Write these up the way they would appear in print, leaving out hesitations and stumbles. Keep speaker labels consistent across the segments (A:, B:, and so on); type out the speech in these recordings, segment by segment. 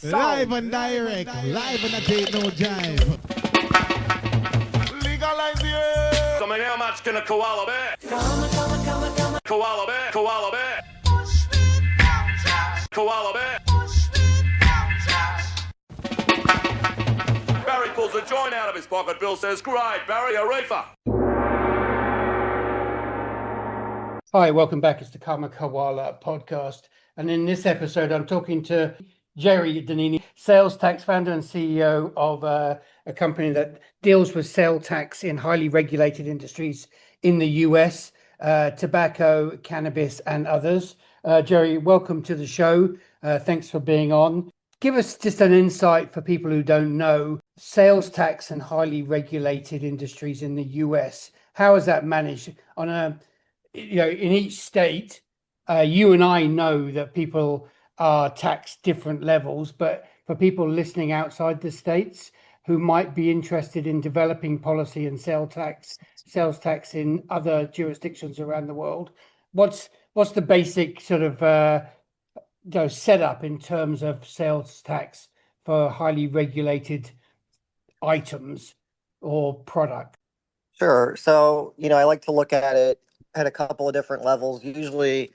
A: Live and direct, live and a date no jive.
B: Legalize it.
C: So how much can a koala bear? Koala bear, koala bear. Koala bear. Barry pulls a joint out of his pocket. Bill says, "Great, Barry, a reefer."
D: Hi, welcome back. It's the Koala podcast. And in this episode, I'm talking to Jerry Donnini, sales tax founder and CEO of a company that deals with sales tax in highly regulated industries in the US, tobacco, cannabis, and others. Jerry, welcome to the show. Thanks for being on. Give us just an insight for people who don't know sales tax and highly regulated industries in the US. How is that managed on a, in each state? You and I know that people are taxed different levels, but for people listening outside the states who might be interested in developing policy and sales tax in other jurisdictions around the world, what's the basic sort of setup in terms of sales tax for highly regulated items or product?
E: Sure. So, I like to look at it at a couple of different levels. Usually,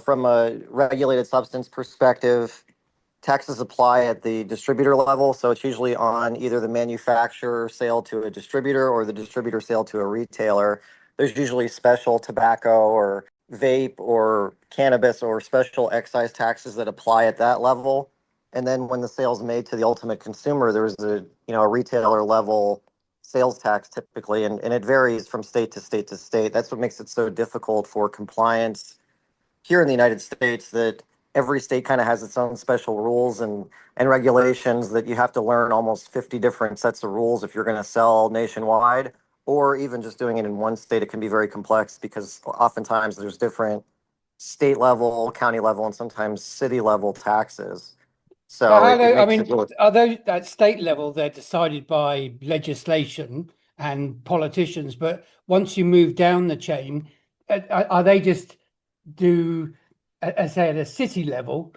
E: from a regulated substance perspective, taxes apply at the distributor level. So it's usually on either the manufacturer sale to a distributor or the distributor sale to a retailer. There's usually special tobacco or vape or cannabis or special excise taxes that apply at that level. And then when the sale's made to the ultimate consumer, there's a retailer level sales tax typically, and it varies from state to state to state. That's what makes it so difficult for compliance here in the United States, that every state kind of has its own special rules and regulations that you have to learn almost 50 different sets of rules if you're going to sell nationwide, or even just doing it in one state. It can be very complex because oftentimes there's different state level, county level, and sometimes city level taxes. So
D: are those at state level, they're decided by legislation and politicians, but once you move down the chain, are they just say at a city level,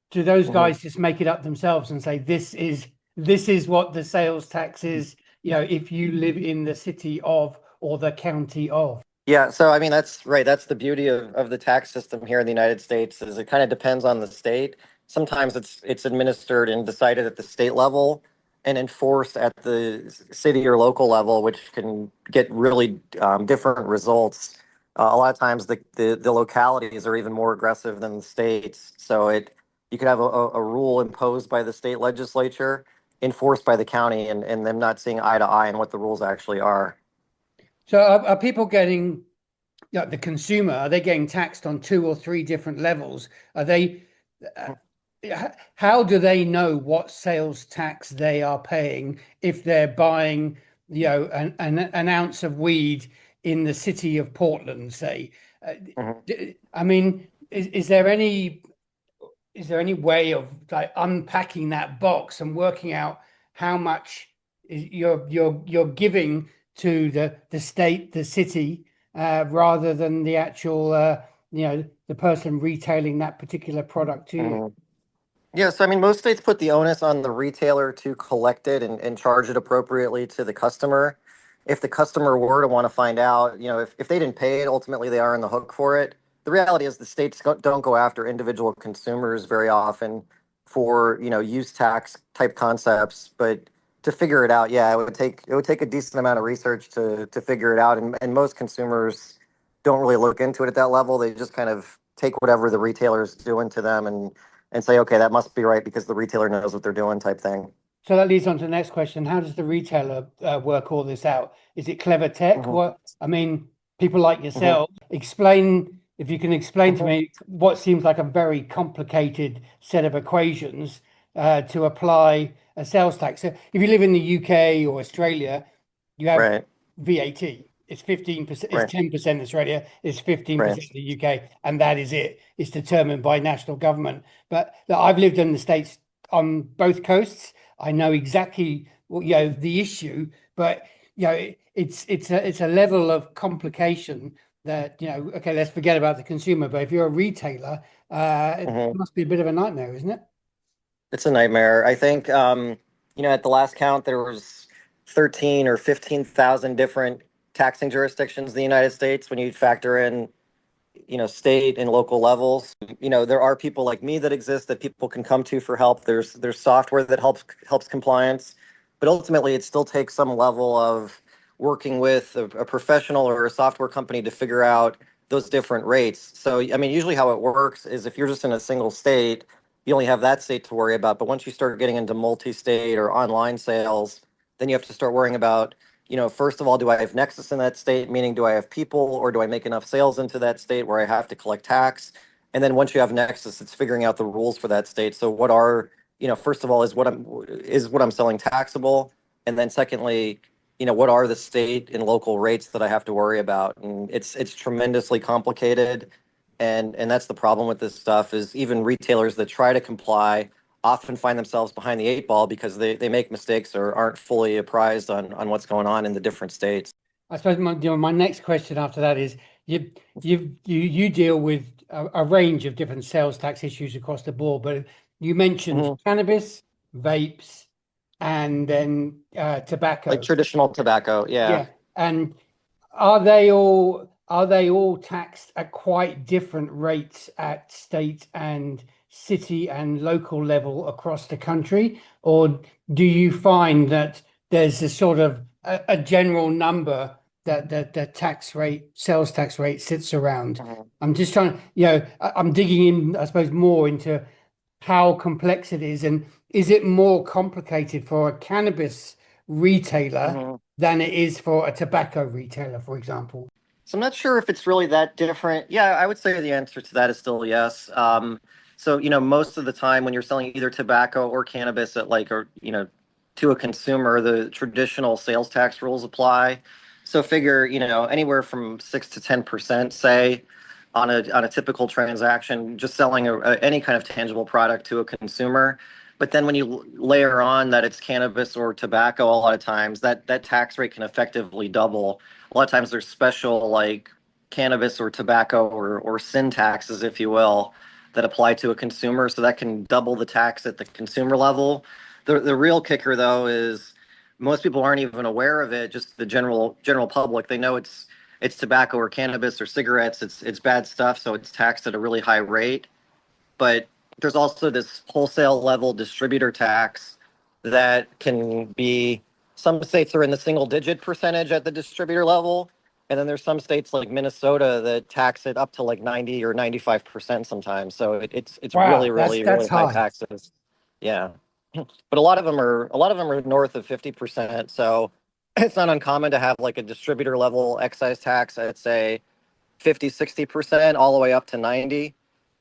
D: do those guys just make it up themselves and say this is what the sales tax is, if you live in the city of or the county of?
E: Yeah, so that's right. That's the beauty of the tax system here in the United States, is it kind of depends on the state. Sometimes it's administered and decided at the state level and enforced at the city or local level, which can get really different results. A lot of times the localities are even more aggressive than the states. So you could have a rule imposed by the state legislature, enforced by the county, and them not seeing eye to eye on what the rules actually are.
D: So are people getting, the consumer, are they getting taxed on 2 or 3 different levels? Are they, how do they know what sales tax they are paying if they're buying, an ounce of weed in the city of Portland, say? Is there any way of unpacking that box and working out how much you're giving to the state, the city, rather than the actual the person retailing that particular product to you?
E: Yeah, so most states put the onus on the retailer to collect it and charge it appropriately to the customer. If the customer were to want to find out, if they didn't pay it, ultimately they are on the hook for it. The reality is the states don't go after individual consumers very often for, use tax type concepts, but to figure it out, yeah, it would take a decent amount of research to figure it out. And most consumers don't really look into it at that level. They just kind of take whatever the retailer is doing to them and say, okay, that must be right because the retailer knows what they're doing type thing.
D: So that leads on to the next question. How does the retailer work all this out? Is it clever tech? People like yourself, if you can explain to me what seems like a very complicated set of equations to apply a sales tax. So if you live in the UK or Australia, you have VAT. It's 15%, it's 10% in Australia, it's 15% in the UK, and that is it. It's determined by national government. But I've lived in the States on both coasts. I know exactly the issue, but it's a level of complication that okay, let's forget about the consumer. But if you're a retailer, it must be a bit of a nightmare, isn't it?
E: It's a nightmare. I think, at the last count, there was 13 or 15,000 different taxing jurisdictions in the United States when you factor in, state and local levels. There are people like me that exist that people can come to for help. There's software that helps compliance, but ultimately it still takes some level of working with a professional or a software company to figure out those different rates. So, I mean, usually how it works is if you're just in a single state, you only have that state to worry about. But once you start getting into multi-state or online sales, then you have to start worrying about, first of all, do I have nexus in that state? Meaning, do I have people or do I make enough sales into that state where I have to collect tax? And then once you have nexus, it's figuring out the rules for that state. So what are, first of all, is what I'm selling taxable? And then secondly, what are the state and local rates that I have to worry about? And it's tremendously complicated. And that's the problem with this stuff is even retailers that try to comply often find themselves behind the eight ball because they make mistakes or aren't fully apprised on what's going on in the different states.
D: I suppose my next question after that is you deal with a range of different sales tax issues across the board, but you mentioned cannabis, vapes, and then tobacco.
E: Like traditional tobacco, yeah.
D: And are they all taxed at quite different rates at state and city and local level across the country? Or do you find that there's a sort of a general number that the sales tax rate sits around? I'm just trying, I'm digging in, I suppose, more into how complex it is, and is it more complicated for a cannabis retailer than it is for a tobacco retailer, for example?
E: So I'm not sure if it's really that different. Yeah, I would say the answer to that is still yes. So, most of the time when you're selling either tobacco or cannabis at to a consumer, the traditional sales tax rules apply. So figure, anywhere from 6 to 10%, say, on a typical transaction, just selling any kind of tangible product to a consumer. But then when you layer on that it's cannabis or tobacco, a lot of times that tax rate can effectively double. A lot of times there's special like cannabis or tobacco or sin taxes, if you will, that apply to a consumer. So that can double the tax at the consumer level. The real kicker though is most people aren't even aware of it. Just the general public, they know it's tobacco or cannabis or cigarettes. It's bad stuff, so it's taxed at a really high rate. But there's also this wholesale level distributor tax that can be, some states are in the single digit percentage at the distributor level. And then there's some states like Minnesota that tax it up to like 90 or 95% sometimes. So it's
D: Wow,
E: really, really,
D: that's
E: really high
D: high.
E: taxes. Yeah. But a lot of them are north of 50%. So it's not uncommon to have like a distributor level excise tax at say 50, 60% all the way up to 90.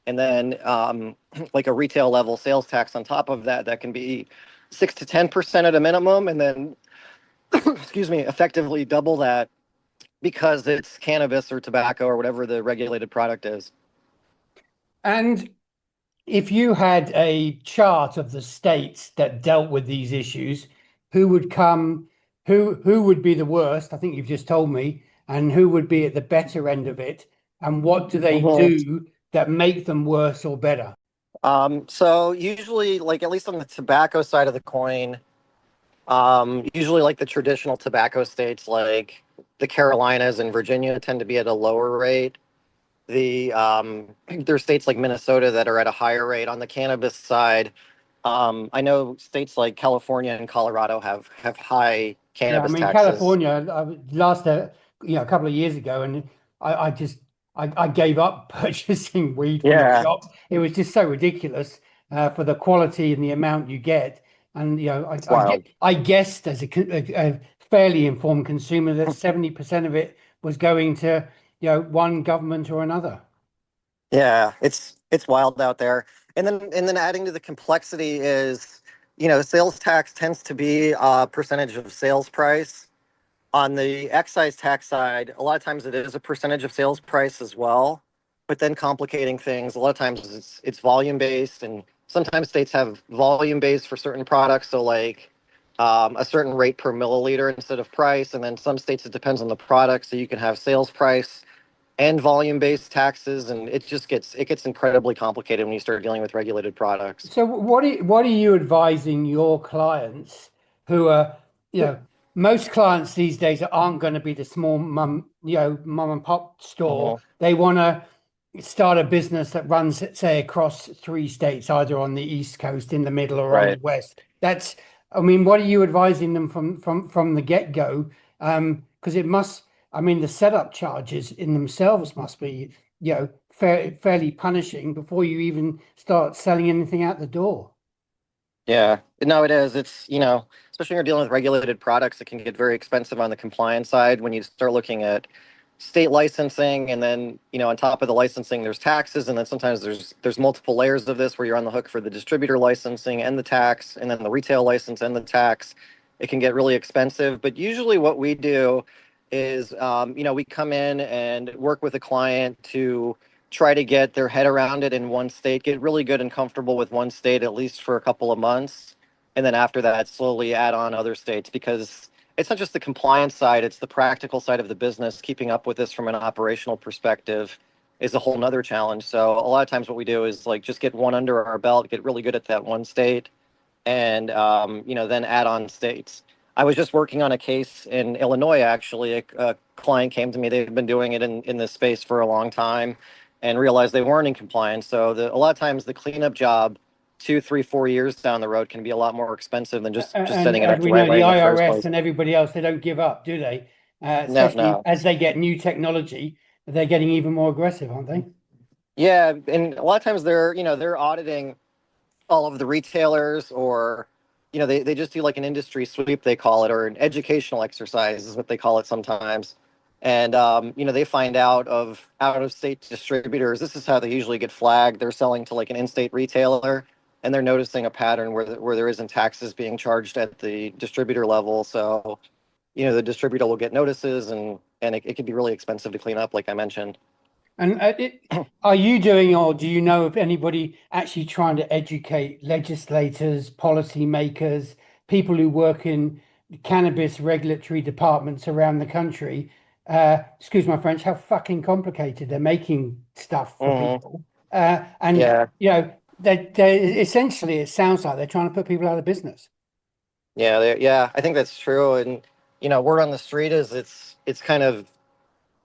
E: And then like a retail level sales tax on top of that can be 6 to 10% at a minimum. And then, excuse me, effectively double that because it's cannabis or tobacco or whatever the regulated product is.
D: And if you had a chart of the states that dealt with these issues, who would come, who would be the worst? I think you've just told me, and who would be at the better end of it, and what do they do that make them worse or better?
E: So usually, like at least on the tobacco side of the coin, usually like the traditional tobacco states like the Carolinas and Virginia tend to be at a lower rate. There's states like Minnesota that are at a higher rate. On the cannabis side, I know states like California and Colorado have high
D: Yeah, I
E: cannabis
D: mean
E: taxes.
D: California. I last a couple of years ago, and I just I gave up purchasing weed from the
E: Yeah,
D: shops. It was just so ridiculous for the quality and the amount you get. And
E: it's wild.
D: I guessed as a fairly informed consumer that 70% of it was going to one government or another.
E: Yeah, it's wild out there. And then adding to the complexity is, sales tax tends to be a percentage of sales price. On the excise tax side, a lot of times it is a percentage of sales price as well. But then complicating things, a lot of times it's volume based, and sometimes states have volume based for certain products. So like a certain rate per milliliter instead of price, and then some states it depends on the product. So you can have sales price and volume-based taxes, and it gets incredibly complicated when you start dealing with regulated products.
D: So what are you advising your clients who are, most clients these days aren't going to be the small mum and pop store.
E: Mhm.
D: They want to start a business that runs, say, across 3 states, either on the East Coast, in the middle, or on the
E: Right.
D: West. I mean, what are you advising them from the get-go? Because it must, I mean, the setup charges in themselves must be, fairly punishing before you even start selling anything out the door.
E: Yeah, no, it is. It's, especially when you're dealing with regulated products, it can get very expensive on the compliance side when you start looking at state licensing, and then, on top of the licensing, there's taxes, and then sometimes there's multiple layers of this where you're on the hook for the distributor licensing and the tax, and then the retail license and the tax. It can get really expensive, but usually what we do is, we come in and work with a client to try to get their head around it in one state, get really good and comfortable with one state at least for a couple of months, and then after that, slowly add on other states, because it's not just the compliance side, it's the practical side of the business. Keeping up with this from an operational perspective is a whole nother challenge. So a lot of times what we do is like just get one under our belt, get really good at that one state, and then add on states. I was just working on a case in Illinois, actually. A client came to me. They've been doing it in this space for a long time and realized they weren't in compliance. So a lot of times the cleanup job 2, 3, 4 years down the road can be a lot more expensive than just
D: And
E: setting it
D: as
E: up the
D: we
E: right
D: know,
E: way
D: the
E: in the first
D: IRS
E: place.
D: and everybody else, they don't give up, do they?
E: No,
D: Especially
E: no.
D: as they get new technology, they're getting even more aggressive, aren't they?
E: Yeah, and a lot of times they're auditing all of the retailers, or they just do like an industry sweep, they call it, or an educational exercise is what they call it sometimes. And they find out of state distributors. This is how they usually get flagged. They're selling to like an in-state retailer, and they're noticing a pattern where there isn't taxes being charged at the distributor level. So the distributor will get notices, and it can be really expensive to clean up, like I mentioned.
D: And are you doing, or do you know of anybody actually trying to educate legislators, policymakers, people who work in cannabis regulatory departments around the country? Excuse my French, how fucking complicated they're making stuff for
E: Hmm.
D: people. And,
E: Yeah.
D: they essentially, it sounds like they're trying to put people out of business.
E: Yeah, yeah, I think that's true. And word on the street is it's kind of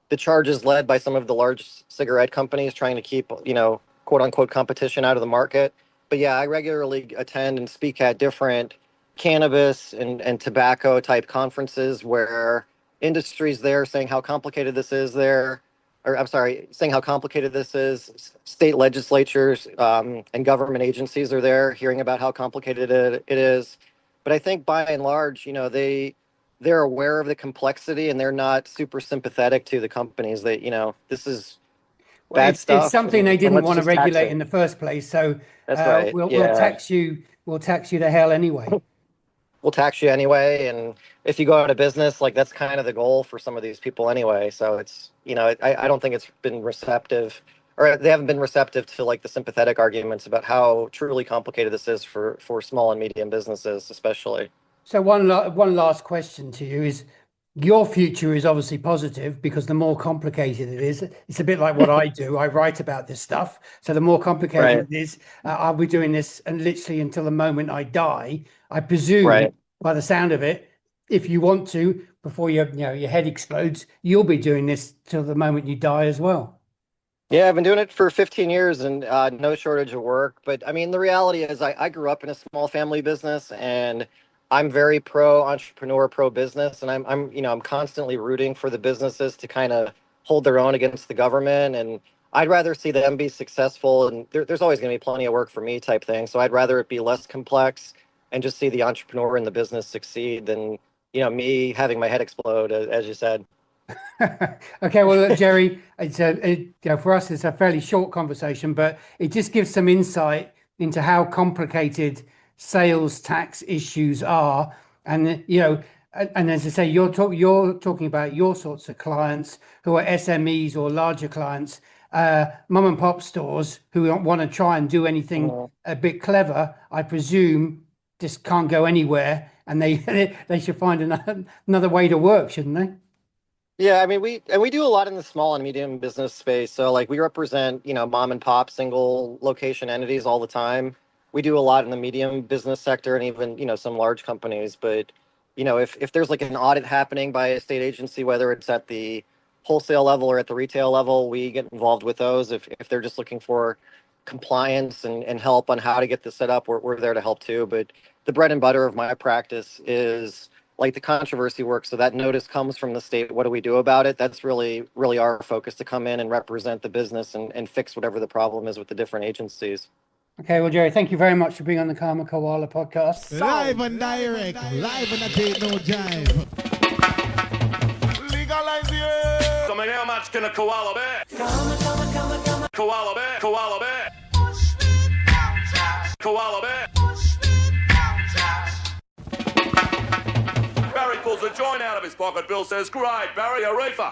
E: the charge is led by some of the large cigarette companies trying to keep quote unquote competition out of the market. But yeah, I regularly attend and speak at different cannabis and tobacco type conferences where industries there saying how complicated this is there, or I'm sorry, saying how complicated this is. State legislatures and government agencies are there hearing about how complicated it is. But I think by and large, they're aware of the complexity, and they're not super sympathetic to the companies that, this is
D: Well,
E: bad
D: it's
E: stuff,
D: something they
E: and
D: didn't
E: let's
D: want to
E: just tax
D: regulate
E: it.
D: in the first place. So
E: That's right. Yeah.
D: we'll tax you to hell anyway.
E: We'll tax you anyway. And if you go out of business, like that's kind of the goal for some of these people anyway. So it's, I don't think it's been receptive, or they haven't been receptive to like the sympathetic arguments about how truly complicated this is for small and medium businesses, especially.
D: So one last question to you is, your future is obviously positive because the more complicated it is, it's a bit like what I do. I write about this stuff. So the more
E: Right.
D: complicated it is, I'll be doing this and literally until the moment I die. I presume,
E: Right.
D: by the sound of it, if you want to, before your head explodes, you'll be doing this till the moment you die as well.
E: Yeah, I've been doing it for 15 years, and no shortage of work. But I mean, the reality is, I grew up in a small family business, and I'm very pro entrepreneur, pro business, and I'm constantly rooting for the businesses to kind of hold their own against the government. And I'd rather see them be successful, and there's always going to be plenty of work for me type thing. So I'd rather it be less complex and just see the entrepreneur and the business succeed than, me having my head explode, as you said.
D: Okay, well, look, Jerry, for us, it's a fairly short conversation, but it just gives some insight into how complicated sales tax issues are. And and as I say, you're talking about your sorts of clients who are SMEs or larger clients, mum and pop stores who don't want to try and do anything
E: Mhm.
D: a bit clever. I presume just can't go anywhere, and they they should find another way to work, shouldn't they?
E: Yeah, I mean, we do a lot in the small and medium business space. So like we represent, mom and pop single location entities all the time. We do a lot in the medium business sector and even, some large companies. But, if there's like an audit happening by a state agency, whether it's at the wholesale level or at the retail level, we get involved with those. If they're just looking for compliance and help on how to get this set up, we're there to help too. But the bread and butter of my practice is like the controversy work. So that notice comes from the state. What do we do about it? That's really, really our focus, to come in and represent the business and fix whatever the problem is with the different agencies.
D: Okay, well, Jerry, thank you very much for being on the Karma Koala podcast.
A: Live and direct, live and I take no jive.
C: Legalize it. So, I mean, how much can a koala bear? Koala bear, koala bear. Koala bear. Barry pulls a joint out of his pocket. Bill says, great, Barry, a reefer.